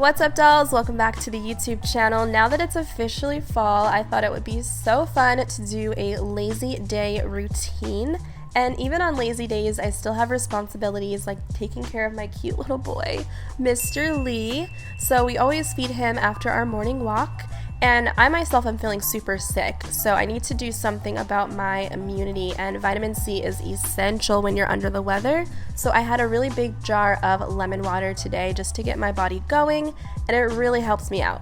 What's up, dolls? Welcome back to the YouTube channel. Now that it's officially fall, I thought it would be so fun to do a lazy day routine. And even on lazy days, I still have responsibilities like taking care of my cute little boy, Mr. Lee. So we always feed him after our morning walk. And I myself am feeling super sick, so I need to do something about my immunity, and vitamin C is essential when you're under the weather. So I had a really big jar of lemon water today just to get my body going, and it really helps me out.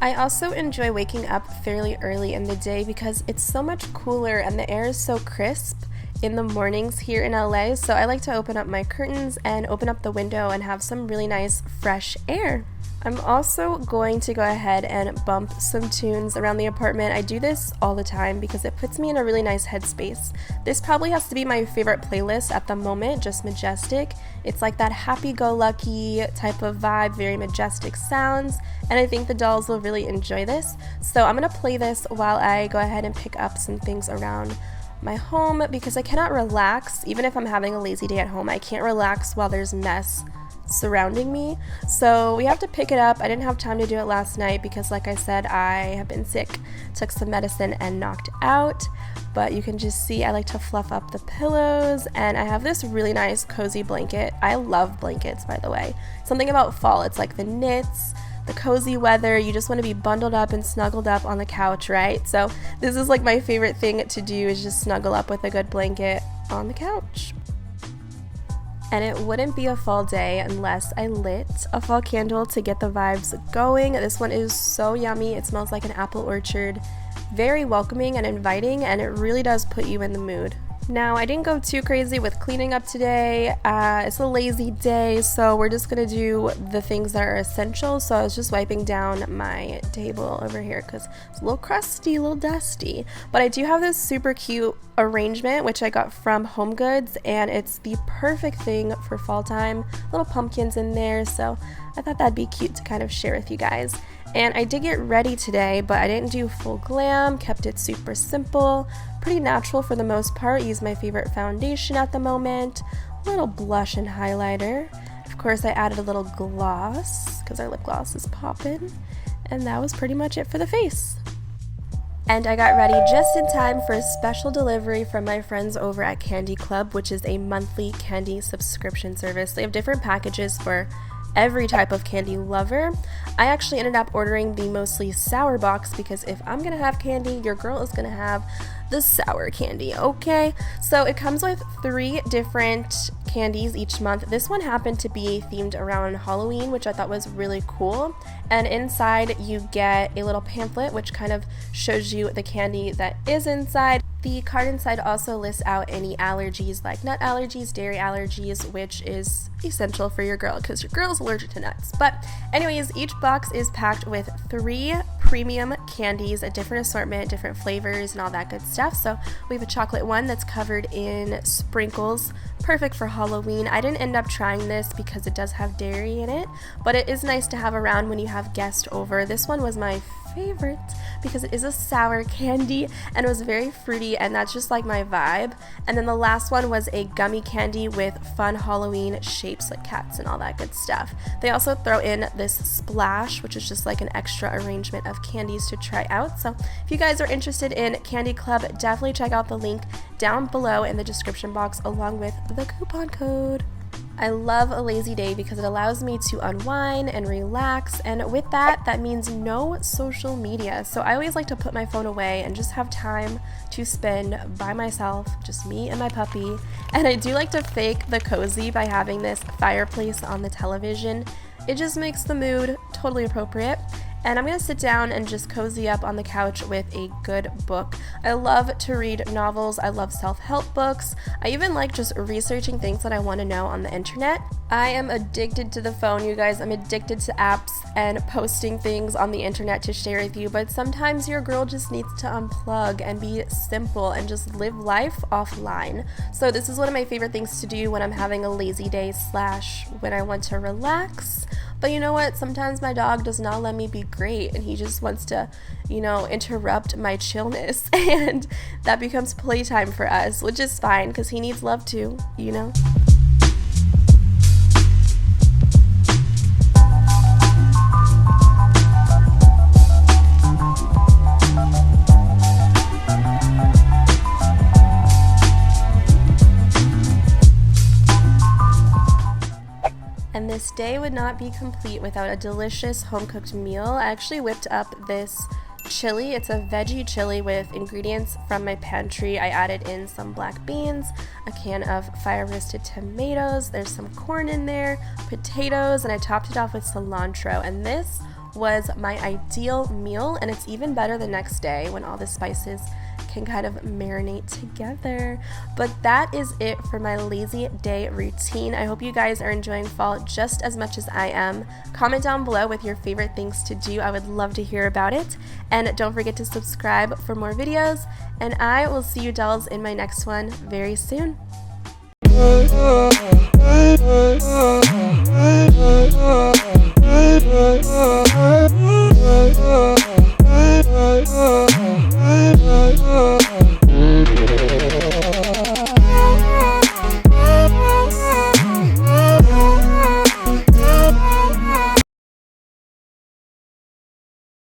I also enjoy waking up fairly early in the day because it's so much cooler and the air is so crisp in the mornings here in LA, so I like to open up my curtains and open up the window and have some really nice fresh air. I'm also going to go ahead and bump some tunes around the apartment. I do this all the time because it puts me in a really nice headspace. This probably has to be my favorite playlist at the moment, just majestic. It's like that happy-go-lucky type of vibe, very majestic sounds, and I think the dolls will really enjoy this. So I'm gonna play this while I go ahead and pick up some things around my home because I cannot relax. Even if I'm having a lazy day at home, I can't relax while there's mess surrounding me, so we have to pick it up. I didn't have time to do it last night because, like I said, I have been sick, took some medicine and knocked out, but you can just see I like to fluff up the pillows, and I have this really nice cozy blanket. I love blankets, by the way. Something about fall, it's like the knits, the cozy weather, you just want to be bundled up and snuggled up on the couch, right? So this is like my favorite thing to do, is just snuggle up with a good blanket on the couch. And it wouldn't be a fall day unless I lit a fall candle to get the vibes going. This one is so yummy. It smells like an apple orchard. Very welcoming and inviting, and it really does put you in the mood. Now, I didn't go too crazy with cleaning up today. It's a lazy day, so we're just gonna do the things that are essential. So I was just wiping down my table over here because it's a little crusty, a little dusty. But I do have this super cute arrangement, which I got from HomeGoods, and it's the perfect thing for fall time. Little pumpkins in there, so I thought that'd be cute to kind of share with you guys. And I did get ready today, but I didn't do full glam, kept it super simple, pretty natural for the most part. Used my favorite foundation at the moment, a little blush and highlighter. Of course, I added a little gloss because our lip gloss is poppin', and that was pretty much it for the face. And I got ready just in time for a special delivery from my friends over at CandyClub, which is a monthly candy subscription service. They have different packages for every type of candy lover. I actually ended up ordering the mostly sour box because if I'm gonna have candy, your girl is gonna have the sour candy, okay? So it comes with 3 different candies each month. This one happened to be themed around Halloween, which I thought was really cool. And inside you get a little pamphlet which kind of shows you the candy that is inside. The card inside also lists out any allergies like nut allergies, dairy allergies, which is essential for your girl because your girl's allergic to nuts. But anyways, each box is packed with 3 premium candies, a different assortment, different flavors, and all that good stuff. So we have a chocolate one that's covered in sprinkles, perfect for Halloween. I didn't end up trying this because it does have dairy in it, but it is nice to have around when you have guests over. This one was my favorite because it is a sour candy and it was very fruity, and that's just like my vibe. And then the last one was a gummy candy with fun Halloween shapes like cats and all that good stuff. They also throw in this splash, which is just like an extra arrangement of candies to try out. So if you guys are interested in CandyClub, definitely check out the link down below in the description box along with the coupon code. I love a lazy day because it allows me to unwind and relax, and with that, that means no social media. So I always like to put my phone away and just have time to spend by myself, just me and my puppy. And I do like to fake the cozy by having this fireplace on the television. It just makes the mood totally appropriate. And I'm gonna sit down and just cozy up on the couch with a good book. I love to read novels. I love self-help books. I even like just researching things that I want to know on the internet. I am addicted to the phone, you guys. I'm addicted to apps and posting things on the internet to share with you, but sometimes your girl just needs to unplug and be simple and just live life offline. So this is one of my favorite things to do when I'm having a lazy day / when I want to relax. But you know what? Sometimes my dog does not let me be great, and he just wants to, interrupt my chillness, and that becomes playtime for us, which is fine because he needs love too, and this day would not be complete without a delicious home-cooked meal. I actually whipped up this chili. It's a veggie chili with ingredients from my pantry. I added in some black beans, a can of fire-roasted tomatoes, there's some corn in there, potatoes, and I topped it off with cilantro. And this was my ideal meal, and it's even better the next day when all the spices can kind of marinate together. But that is it for my lazy day routine. I hope you guys are enjoying fall just as much as I am. Comment down below with your favorite things to do. I would love to hear about it. And don't forget to subscribe for more videos. And I will see you dolls in my next one very soon.